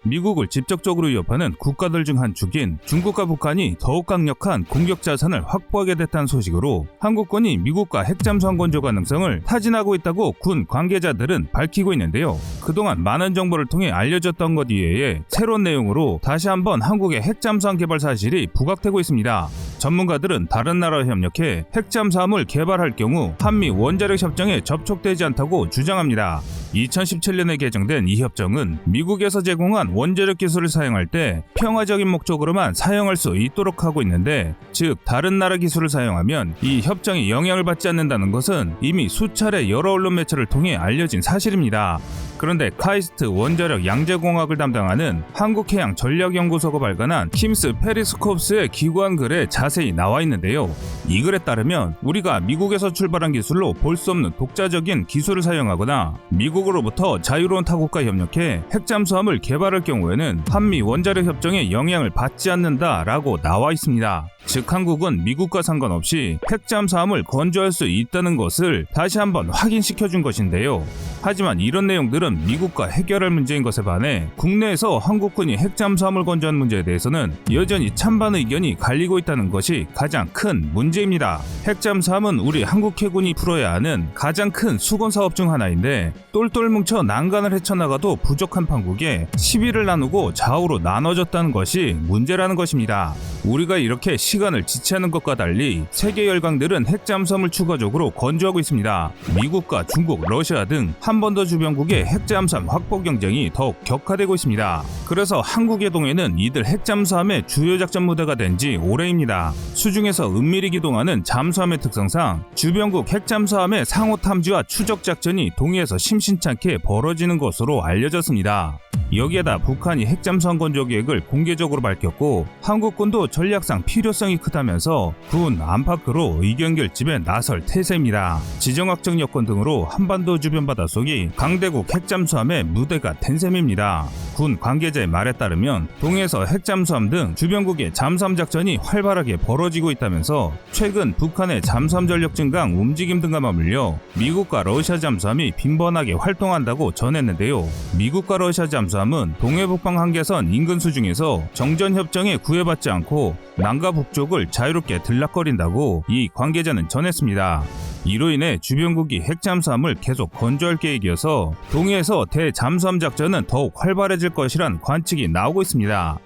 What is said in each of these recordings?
미국을 직접적으로 위협하는 국가들 중 한 축인 중국과 북한이 더욱 강력한 공격 자산을 확보하게 됐다는 소식으로 한국군이 미국과 핵잠수함 건조 가능성을 타진하고 있다고 군 관계자들은 밝히고 있는데요. 그동안 많은 정보를 통해 알려졌던 것 이외에 새로운 내용으로 다시 한번 한국의 핵잠수함 개발 사실이 부각되고 있습니다. 전문가들은 다른 나라와 협력해 핵잠수함을 개발할 경우 한미 원자력 협정에 접촉되지 않다고 주장합니다. 2017년에 개정된 이 협정은 미국에서 제공한 원자력 기술을 사용할 때 평화적인 목적으로만 사용할 수 있도록 하고 있는데, 즉 다른 나라 기술을 사용하면 이 협정이 영향을 받지 않는다는 것은 이미 수차례 여러 언론 매체를 통해 알려진 사실입니다. 그런데 카이스트 원자력 양재공학을 담당하는 한국해양전략연구소가 발간한 힘스 페리스콥스의 기고한 글에 자세히 나와 있는데요. 이 글에 따르면 우리가 미국에서 출발한 기술로 볼 수 없는 독자적인 기술을 사용하거나 미국으로부터 자유로운 타국과 협력해 핵잠수함을 개발할 경우에는 한미 원자력 협정에 영향을 받지 않는다라고 나와 있습니다. 즉 한국은 미국과 상관없이 핵잠수함을 건조할 수 있다는 것을 다시 한번 확인시켜준 것인데요. 하지만 이런 내용들은 미국과 해결할 문제인 것에 반해 국내에서 한국군이 핵잠수함을 건조한 문제에 대해서는 여전히 찬반 의견이 갈리고 있다는 것이 가장 큰 문제입니다. 핵잠수함은 우리 한국 해군이 풀어야 하는 가장 큰 수건사업 중 하나인데, 똘똘 뭉쳐 난간을 헤쳐나가도 부족한 판국에 시비를 나누고 좌우로 나눠졌다는 것이 문제라는 것입니다. 우리가 이렇게 시간을 지체하는 것과 달리 세계 열강들은 핵잠수함을 추가적으로 건조하고 있습니다. 미국과 중국, 러시아 등 한 번 더 주변국의 핵잠수함 확보 경쟁이 더욱 격화되고 있습니다. 그래서 한국의 동해는 이들 핵잠수함의 주요 작전 무대가 된 지 오래입니다. 수중에서 은밀히 기동하는 잠수함의 특성상 주변국 핵잠수함의 상호 탐지와 추적 작전이 동해에서 심심찮게 벌어지는 것으로 알려졌습니다. 여기에다 북한이 핵잠수함 건조 계획을 공개적으로 밝혔고 한국군도 전략상 필요성이 크다면서 군 안팎으로 의견 결집에 나설 태세입니다. 지정학적 여건 등으로 한반도 주변 바닷속이 강대국 핵잠수함의 무대가 된 셈입니다. 군 관계자의 말에 따르면 동해에서 핵잠수함 등 주변국의 잠수함 작전이 활발하게 벌어지고 있다면서 최근 북한의 잠수함 전력 증강 움직임 등과 맞물려 미국과 러시아 잠수함이 빈번하게 활동한다고 전했는데요. 미국과 러시아 잠수함은 동해 북방 한계선 인근 수중에서 정전협정에 구애받지 않고 남과 북쪽을 자유롭게 들락거린다고 이 관계자는 전했습니다. 이로 인해 주변국이 핵잠수함을 계속 건조할 계획이어서 동해에서 대잠수함 작전은 더욱 활발해질 것이란 관측이 나오고 있습니다.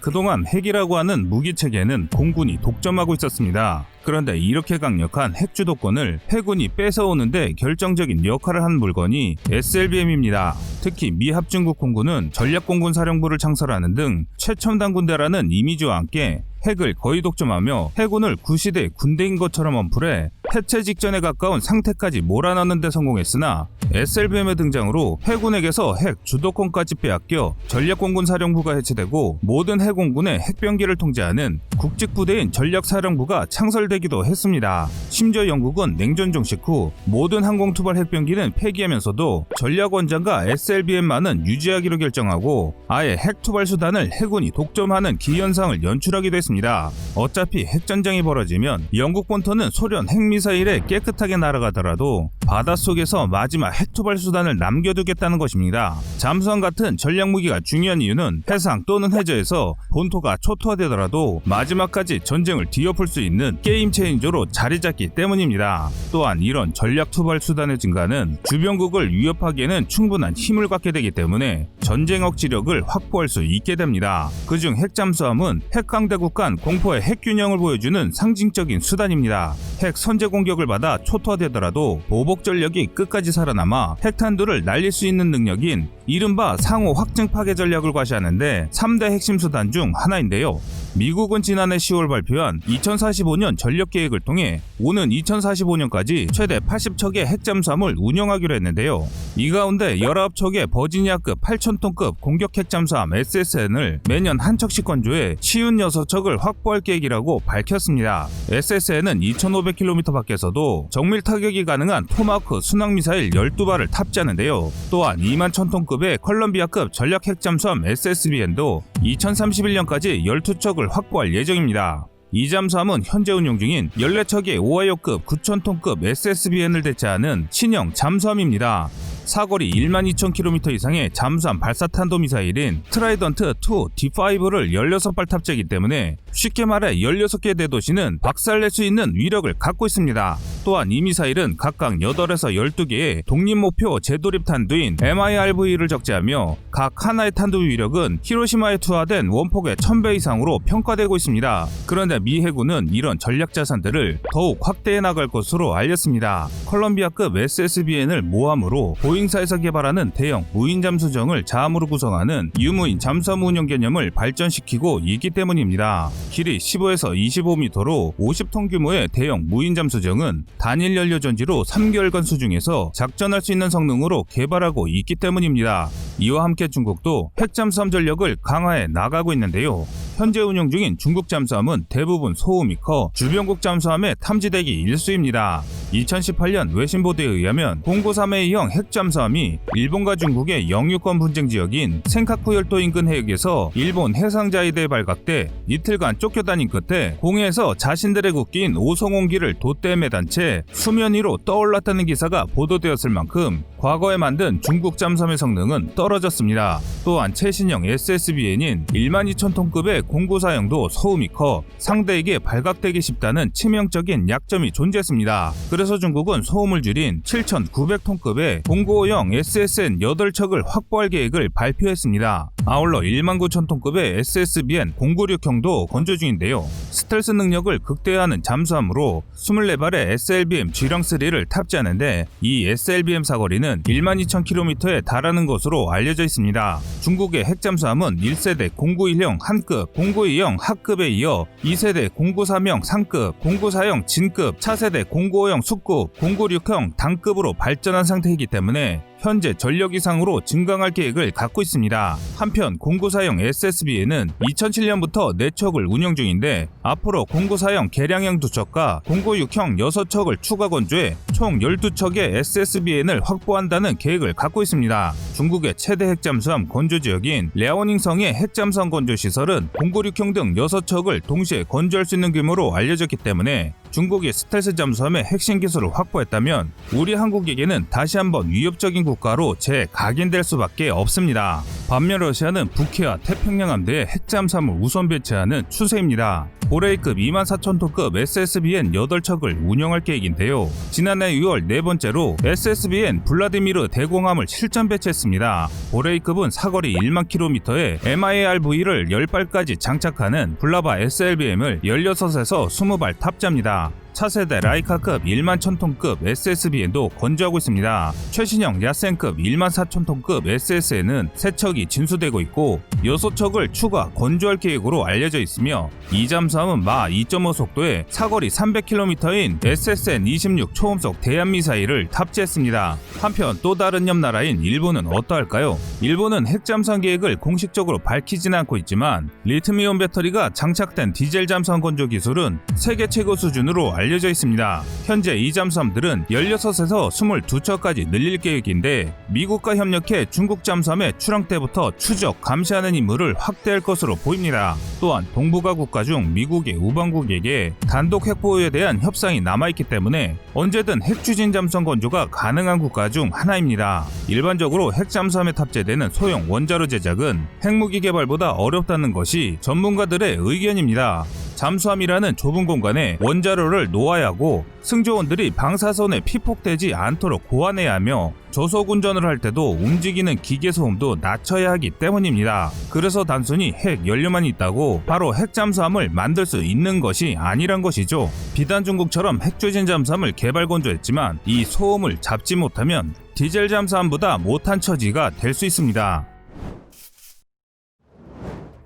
그동안 핵이라고 하는 무기체계는 공군이 독점하고 있었습니다. 그런데 이렇게 강력한 핵 주도권을 해군이 뺏어오는데 결정적인 역할을 한 물건이 SLBM입니다. 특히 미 합중국 공군은 전략공군사령부를 창설하는 등 최첨단 군대라는 이미지와 함께 핵을 거의 독점하며 해군을 구시대 군대인 것처럼 언풀해 해체 직전에 가까운 상태까지 몰아넣는 데 성공했으나 SLBM의 등장으로 해군에게서 핵 주도권까지 빼앗겨 전략공군사령부가 해체되고 모든 해공군의 핵병기를 통제하는 국직부대인 전략사령부가 창설되기도 했습니다. 심지어 영국은 냉전 종식 후 모든 항공투발 핵병기는 폐기하면서도 전략원장과 SLBM만은 유지하기로 결정하고 아예 핵투발 수단을 해군이 독점하는 기현상을 연출하기도 했습니다. 어차피 핵전쟁이 벌어지면 영국 본토는 소련 핵미사일에 깨끗하게 날아가더라도 바닷속에서 마지막 핵투발 수단을 남겨두겠다는 것입니다. 잠수함 같은 전략무기가 중요한 이유는 해상 또는 해저에서 본토가 초토화되더라도 마지막까지 전쟁을 뒤엎을 수 있는 게임 체인저로 자리잡기 때문입니다. 또한 이런 전략투발 수단의 증가는 주변국을 위협하기에는 충분한 힘을 갖게 되기 때문에 전쟁 억지력을 확보할 수 있게 됩니다. 그중 핵잠수함은 핵강대국 간 공포의 핵균형을 보여주는 상징적인 수단입니다. 핵 선제 공격을 받아 초토화되더라도 보복 전력이 끝까지 살아남아 핵탄두를 날릴 수 있는 능력인 이른바 상호 확증 파괴 전략을 과시하는데 3대 핵심 수단 중 하나인데요. 미국은 지난해 10월 발표한 2045년 전력 계획을 통해 오는 2045년까지 최대 80척의 핵잠수함을 운영하기로 했는데요. 이 가운데 19척의 버지니아급 8,000톤급 공격 핵잠수함 SSN을 매년 한 척씩 건조해 56척을 확보할 계획이라고 밝혔습니다. SSN은 2,500km 밖에서도 정밀 타격이 가능한 토마호크 순항미사일 12발을 탑재하는데요. 또한 21,000톤급의 컬럼비아급 전략 핵잠수함 SSBN도 2031년까지 12척을 확보할 예정입니다. 이 잠수함은 현재 운용 중인 14척의 오하이오급 9,000톤급 SSBN을 대체하는 신형 잠수함입니다. 사거리 12,000km 이상의 잠수함 발사탄도미사일인 트라이던트2 D5를 16발 탑재하기 때문에 쉽게 말해 16개 대도시는 박살낼 수 있는 위력을 갖고 있습니다. 또한 이 미사일은 각각 8에서 12개의 독립목표 재도립 탄두인 MIRV를 적재하며 각 하나의 탄두 위력은 히로시마에 투하된 원폭의 1000배 이상으로 평가되고 있습니다. 그런데 미 해군은 이런 전략 자산들을 더욱 확대해 나갈 것으로 알렸습니다. 컬럼비아급 SSBN을 모함으로 보잉사에서 개발하는 대형 무인 잠수정을 자함으로 구성하는 유무인 잠수함 운영 개념을 발전시키고 있기 때문입니다. 길이 15에서 25m로 50톤 규모의 대형 무인 잠수정은 단일 연료 전지로 3개월간 수중에서 작전할 수 있는 성능으로 개발하고 있기 때문입니다. 이와 함께 중국도 핵잠수함 전력을 강화해 나가고 있는데요. 현재 운영 중인 중국 잠수함은 대부분 소음이 커 주변국 잠수함의 탐지대기 1수입니다. 2018년 외신 보도에 의하면 093A형 핵잠수함이 일본과 중국의 영유권 분쟁 지역인 센카쿠 열도 인근 해역에서 일본 해상자위대에 발각돼 이틀간 쫓겨다닌 끝에 공해에서 자신들의 국기인 오송홍기를 돛대에 매단 채 수면 위로 떠올랐다는 기사가 보도되었을 만큼 과거에 만든 중국 잠수함의 성능은 떨어졌습니다. 또한 최신형 SSBN인 12,000톤급의 094형도 소음이 커 상대에게 발각되기 쉽다는 치명적인 약점이 존재했습니다. 그래서 중국은 소음을 줄인 7,900톤급의 095형 SSN 8척을 확보할 계획을 발표했습니다. 아울러 19,000톤급의 SSBN 096형도 건조 중인데요. 스텔스 능력을 극대화하는 잠수함으로 24발의 SLBM G령3를 탑재하는데 이 SLBM 사거리는 12,000km에 달하는 것으로 알려져 있습니다. 중국의 핵잠수함은 1세대 091형 한급, 092형 하급에 이어 2세대 093형 상급, 094형 진급, 차세대 095형 숙급, 096형 단급으로 발전한 상태이기 때문에 현재 전력 이상으로 증강할 계획을 갖고 있습니다. 한편 094형 SSBN은 2007년부터 4척을 운영 중인데 앞으로 094형 개량형 2척과 096형 6척을 추가 건조해 총 12척의 SSBN을 확보한다는 계획을 갖고 있습니다. 중국의 최대 핵잠수함 건조 지역인 랴오닝성의 핵잠수함 건조 시설은 096형 등 6척을 동시에 건조할 수 있는 규모로 알려졌기 때문에 중국이 스텔스 잠수함의 핵심 기술을 확보했다면 우리 한국에게는 다시 한번 위협적인 국가로 재각인될 수밖에 없습니다. 반면 러시아는 북해와 태평양 함대에 핵잠수함을 우선 배치하는 추세입니다. 고레이급 24,000톤급 SSBN 8척을 운영할 계획인데요. 지난해 6월 네 번째로 SSBN 블라디미르 대공함을 실전 배치했습니다. 고레이급은 사거리 1만 km에 MIRV를 10발까지 장착하는 블라바 SLBM을 16에서 20발 탑재합니다. 차세대 라이카급 11,000톤급 SSBN도 건조하고 있습니다. 최신형 야센급 14,000톤급 SSN은 3척이 진수되고 있고 6척을 추가 건조할 계획으로 알려져 있으며 이 잠수함은 마 2.5 속도의 사거리 300km인 SSN-26 초음속 대한미사일을 탑재했습니다. 한편 또 다른 옆나라인 일본은 어떠할까요? 일본은 핵잠수함 계획을 공식적으로 밝히지는 않고 있지만 리튬이온 배터리가 장착된 디젤 잠수함 건조 기술은 세계 최고 수준으로 알려져 있습니다. 현재 이 잠수함들은 16에서 22척까지 늘릴 계획인데 미국과 협력해 중국 잠수함의 출항 때부터 추적, 감시하는 임무를 확대할 것으로 보입니다. 또한 동북아 국가 중 미국의 우방국에게 단독 핵 보유에 대한 협상이 남아있기 때문에 언제든 핵 추진 잠수함 건조가 가능한 국가 중 하나입니다. 일반적으로 핵 잠수함에 탑재되는 소형 원자로 제작은 핵무기 개발보다 어렵다는 것이 전문가들의 의견입니다. 잠수함이라는 좁은 공간에 원자로를 놓아야 하고 승조원들이 방사선에 피폭되지 않도록 보완해야 하며 저속 운전을 할 때도 움직이는 기계 소음도 낮춰야 하기 때문입니다. 그래서 단순히 핵 연료만 있다고 바로 핵 잠수함을 만들 수 있는 것이 아니란 것이죠. 비단 중국처럼 핵 추진 잠수함을 개발 건조했지만 이 소음을 잡지 못하면 디젤 잠수함보다 못한 처지가 될 수 있습니다.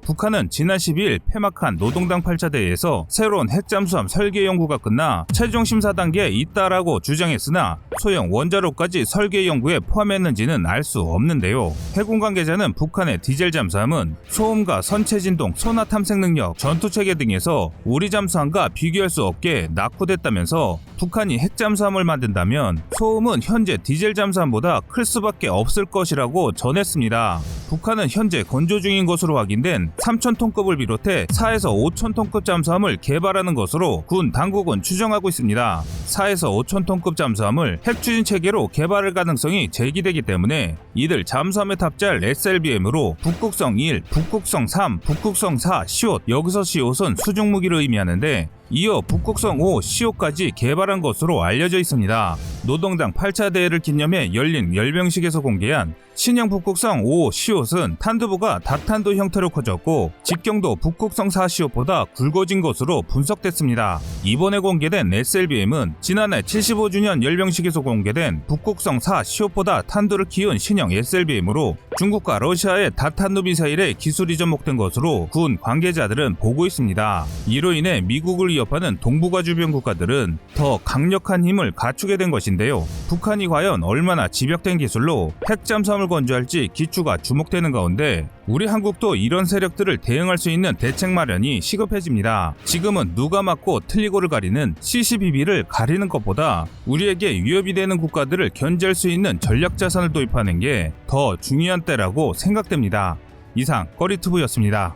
북한은 지난 12일 폐막한 노동당 8차 대회에서 새로운 핵잠수함 설계 연구가 끝나 최종 심사 단계에 있다라고 주장했으나 소형 원자로까지 설계 연구에 포함했는지는 알 수 없는데요. 해군 관계자는 북한의 디젤 잠수함은 소음과 선체 진동, 소나 탐색 능력, 전투체계 등에서 우리 잠수함과 비교할 수 없게 낙후됐다면서 북한이 핵잠수함을 만든다면 소음은 현재 디젤 잠수함보다 클 수밖에 없을 것이라고 전했습니다. 북한은 현재 건조 중인 것으로 확인된 3,000톤급을 비롯해 4에서 5,000톤급 잠수함을 개발하는 것으로 군 당국은 추정하고 있습니다. 4에서 5,000톤급 잠수함을 핵추진 체계로 개발할 가능성이 제기되기 때문에 이들 잠수함에 탑재할 SLBM으로 북극성 1, 북극성 3, 북극성 4, 시옷, 여기서 시옷은 수중 무기를 의미하는데 이어 북극성 5, 시옷까지 개발한 것으로 알려져 있습니다. 노동당 8차 대회를 기념해 열린 열병식에서 공개한 신형 북극성 5, 시옷은 탄두부가 다탄두 형태로 커졌고 직경도 북극성 4, 시옷보다 굵어진 것으로 분석됐습니다. 이번에 공개된 SLBM은 지난해 75주년 열병식에서 공개된 북극성 4, 시옷보다 탄두를 키운 신형 SLBM으로 중국과 러시아의 다탄두 미사일에 기술이 접목된 것으로 군 관계자들은 보고 있습니다. 이로 인해 미국을 위협하는 동북아 주변 국가들은 더 강력한 힘을 갖추게 된 것인데요. 북한이 과연 얼마나 집약된 기술로 핵잠수함을 건조할지 기추가 주목되는 가운데 우리 한국도 이런 세력들을 대응할 수 있는 대책 마련이 시급해집니다. 지금은 누가 맞고 틀리고를 가리는 CCBB를 가리는 것보다 우리에게 위협이 되는 국가들을 견제할 수 있는 전략 자산을 도입하는 게 더 중요한 때라고 생각됩니다. 이상 꺼리투브였습니다.